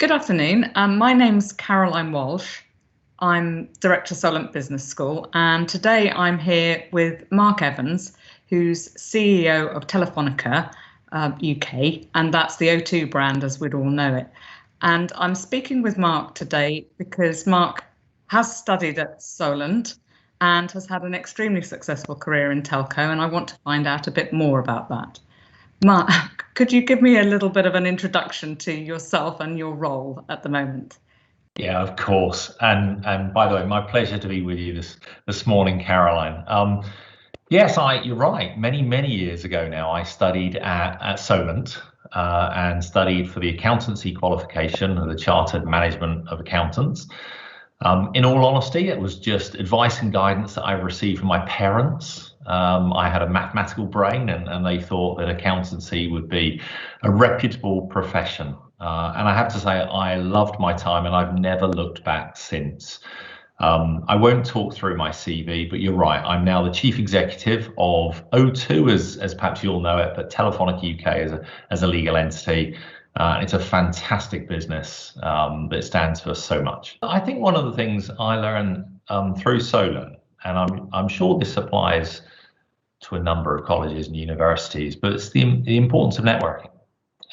Good afternoon. My name's Caroline Walsh. I'm Director Solent Business School, and today I'm here with Mark Evans, who's CEO of Telefonica UK, and that's the O2 brand as we'd all know it. And I'm speaking with Mark today because Mark has studied at Solent and has had an extremely successful career in telco, and I want to find out a bit more about that. Mark, could you give me a little bit of an introduction to yourself and your role at the moment? Yeah, of course. And by the way, my pleasure to be with you this morning, Caroline. Yes, you're right. Many years ago now, I studied at Solent and studied for the accountancy qualification of the Chartered Management of Accountants. In all honesty, it was just advice and guidance that I received from my parents. I had a mathematical brain, and they thought that accountancy would be a reputable profession. And I have to say, I loved my time, and I've never looked back since. I won't talk through my CV, but you're right. I'm now the chief executive of O2, as perhaps you all know it, but Telefonica UK as a legal entity. It's a fantastic business that stands for so much. I think one of the things I learned through Solent, and I'm sure this applies to a number of colleges and universities, but it's the importance of networking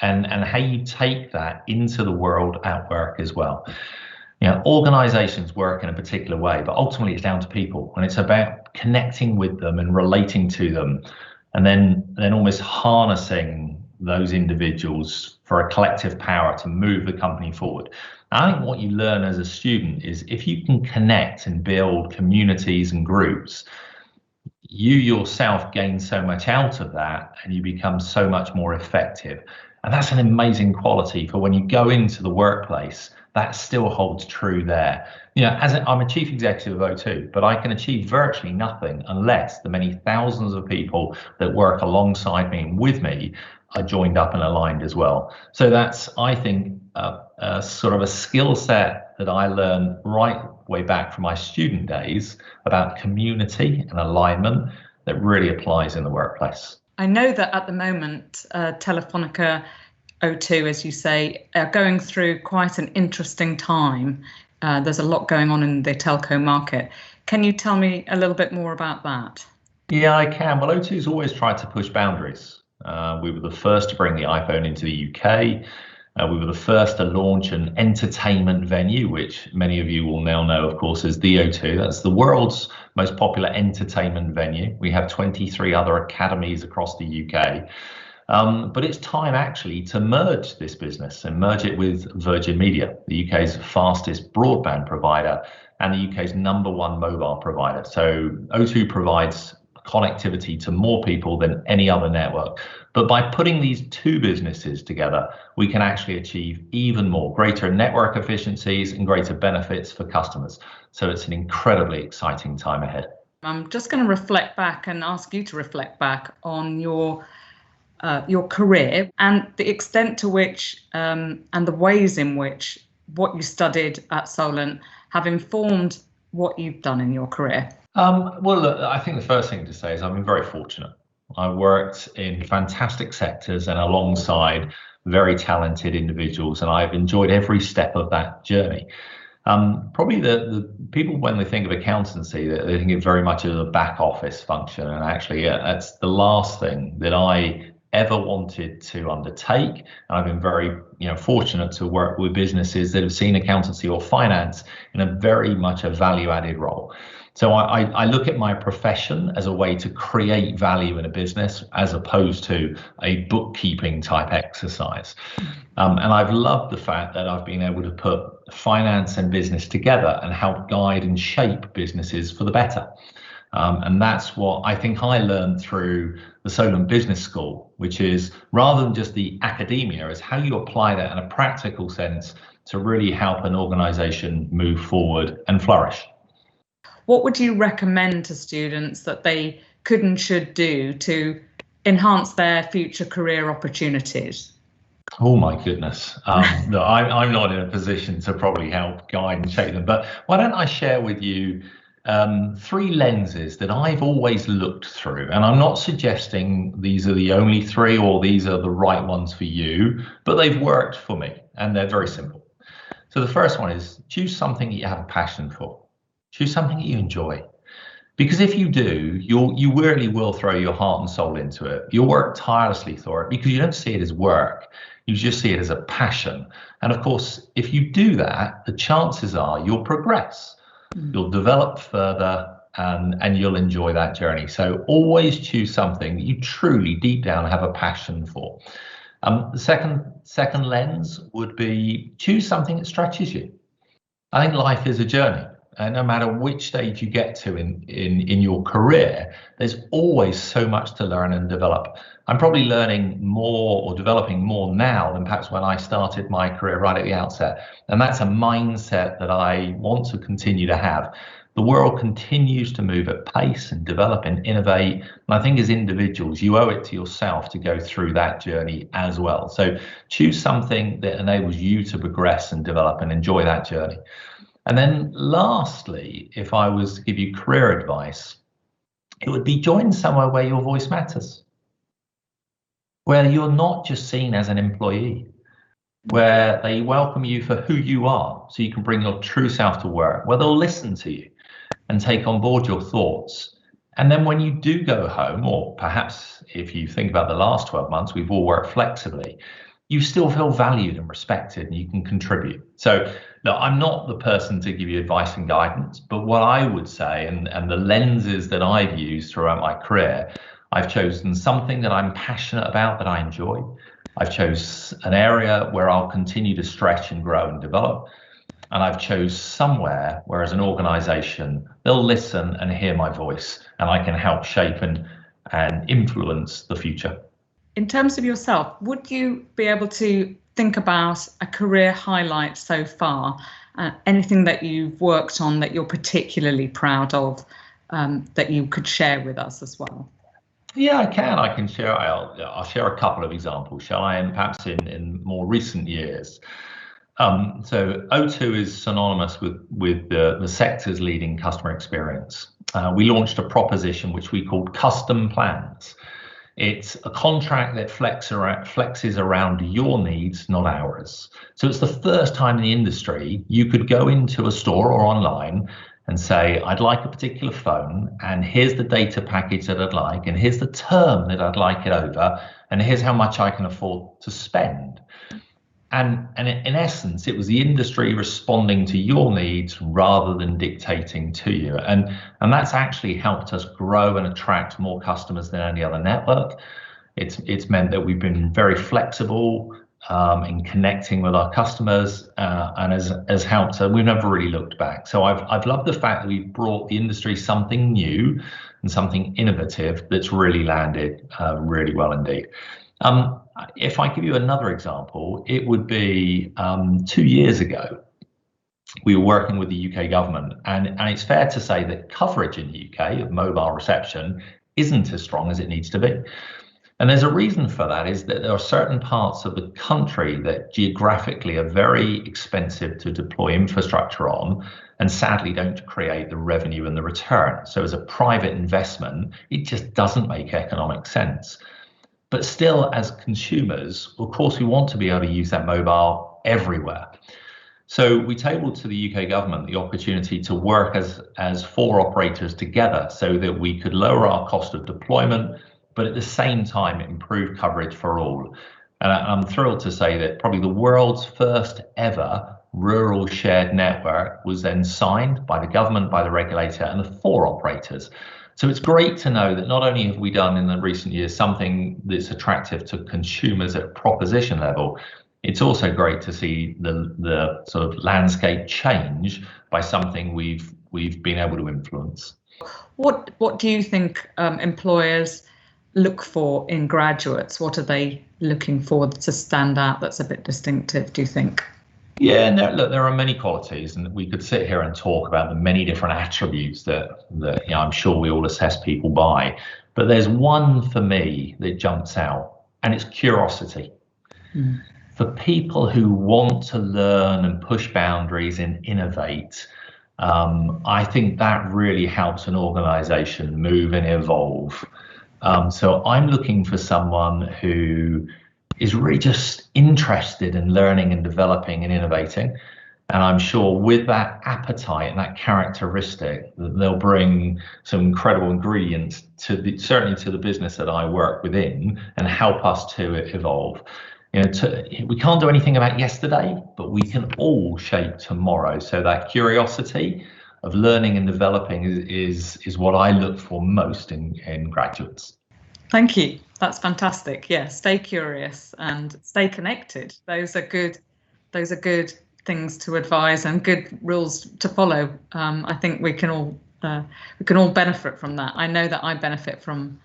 and how you take that into the world at work as well. You know, organizations work in a particular way, but ultimately it's down to people, and it's about connecting with them and relating to them, and then almost harnessing those individuals for a collective power to move the company forward. I think what you learn as a student is if you can connect and build communities and groups, you yourself gain so much out of that and you become so much more effective. And that's an amazing quality for when you go into the workplace. That still holds true there. You know, I'm a chief executive of O2, but I can achieve virtually nothing unless the many thousands of people that work alongside me and with me are joined up and aligned as well. So that's, I think, a sort of a skill set that I learned right way back from my student days about community and alignment that really applies in the workplace. I know that at the moment, Telefonica O2, as you say, are going through quite an interesting time. There's a lot going on in the telco market. Can you tell me a little bit more about that? Yeah, I can. Well, O2's always tried to push boundaries. We were the first to bring the iPhone into the UK. We were the first to launch an entertainment venue, which many of you will now know, of course, as the O2. That's the world's most popular entertainment venue. We have 23 other academies across the UK. But it's time actually to merge this business and merge it with Virgin Media, the UK's fastest broadband provider and the UK's #1 mobile provider. So O2 provides connectivity to more people than any other network. But by putting these two businesses together, we can actually achieve even more, greater network efficiencies and greater benefits for customers. So it's an incredibly exciting time ahead. I'm just going to reflect back and ask you to reflect back on your career and the extent to which and the ways in which what you studied at Solent have informed what you've done in your career. Well, look, I think the first thing to say is I've been very fortunate. I worked in fantastic sectors and alongside very talented individuals, and I've enjoyed every step of that journey. Probably the people, when they think of accountancy, they think of very much as a back office function, and actually that's the last thing that I ever wanted to undertake. And I've been very fortunate to work with businesses that have seen accountancy or finance in a very much a value-added role. So I look at my profession as a way to create value in a business as opposed to a bookkeeping type exercise. And I've loved the fact that I've been able to put finance and business together and help guide and shape businesses for the better. And that's what I think I learned through the Solent Business School, which is rather than just the academia, is how you apply that in a practical sense to really help an organization move forward and flourish. What would you recommend to students that they could and should do to enhance their future career opportunities? Oh my goodness. No, I'm not in a position to probably help guide and shape them, but why don't I share with you 3 lenses that I've always looked through, and I'm not suggesting these are the only 3 or these are the right ones for you, but they've worked for me and they're very simple. So the first one is choose something that you have a passion for. Choose something that you enjoy. Because if you do, you really will throw your heart and soul into it. You'll work tirelessly for it because you don't see it as work. You just see it as a passion. And of course, if you do that, the chances are you'll progress. You'll develop further and you'll enjoy that journey. So always choose something that you truly deep down have a passion for. The second lens would be choose something that stretches you. I think life is a journey. And no matter which stage you get to in your career, there's always so much to learn and develop. I'm probably learning more or developing more now than perhaps when I started my career right at the outset. And that's a mindset that I want to continue to have. The world continues to move at pace and develop and innovate. And I think as individuals, you owe it to yourself to go through that journey as well. So choose something that enables you to progress and develop and enjoy that journey. And then lastly, if I was to give you career advice, it would be join somewhere where your voice matters, where you're not just seen as an employee, where they welcome you for who you are so you can bring your true self to work, where they'll listen to you and take on board your thoughts. And then when you do go home, or perhaps if you think about the last 12 months, we've all worked flexibly, you still feel valued and respected and you can contribute. So no, I'm not the person to give you advice and guidance, but what I would say, and the lenses that I've used throughout my career, I've chosen something that I'm passionate about, that I enjoy. I've chosen an area where I'll continue to stretch and grow and develop. And I've chosen somewhere where as an organization, they'll listen and hear my voice and I can help shape and influence the future. In terms of yourself, would you be able to think about a career highlight so far, anything that you've worked on that you're particularly proud of, that you could share with us as well? Yeah, I can. I can share. I'll share a couple of examples, shall I? And perhaps in more recent years. So O2 is synonymous with the sector's leading customer experience. We launched a proposition which we called custom plans. It's a contract that flexes around your needs, not ours. So it's the first time in the industry you could go into a store or online and say, I'd like a particular phone, and here's the data package that I'd like, and here's the term that I'd like it over, and here's how much I can afford to spend. And in essence, it was the industry responding to your needs rather than dictating to you. And that's actually helped us grow and attract more customers than any other network. It's meant that we've been very flexible in connecting with our customers and has helped. We've never really looked back. So I've loved the fact that we've brought the industry something new and something innovative that's really landed really well indeed. If I give you another example, it would be 2 years ago, we were working with the UK government, and it's fair to say that coverage in the UK of mobile reception isn't as strong as it needs to be. And there's a reason for that, is that there are certain parts of the country that geographically are very expensive to deploy infrastructure on, and sadly don't create the revenue and the return. So as a private investment, it just doesn't make economic sense. But still, as consumers, of course, we want to be able to use that mobile everywhere. So we tabled to the UK government the opportunity to work as 4 operators together so that we could lower our cost of deployment, but at the same time improve coverage for all. And I'm thrilled to say that probably the world's first ever rural shared network was then signed by the government, by the regulator, and the 4 operators. So it's great to know that not only have we done in the recent years something that's attractive to consumers at proposition level, it's also great to see the sort of landscape change by something we've been able to influence. What do you think employers look for in graduates? What are they looking for to stand out that's a bit distinctive, do you think? Yeah, no, look, there are many qualities, and we could sit here and talk about the many different attributes that I'm sure we all assess people by. But there's one for me that jumps out, and it's curiosity. For people who want to learn and push boundaries and innovate, I think that really helps an organization move and evolve. So I'm looking for someone who is really just interested in learning and developing and innovating. And I'm sure with that appetite and that characteristic, that they'll bring some incredible ingredients to certainly to the business that I work within and help us to evolve. We can't do anything about yesterday, but we can all shape tomorrow. So that curiosity of learning and developing is what I look for most in graduates. Thank you. That's fantastic. Yeah, stay curious and stay connected. Those are good things to advise and good rules to follow. I think we can all benefit from that. I know that I benefit from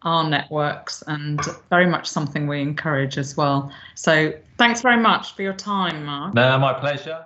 our networks, and very much something we encourage as well. So thanks very much for your time, Mark. No, my pleasure.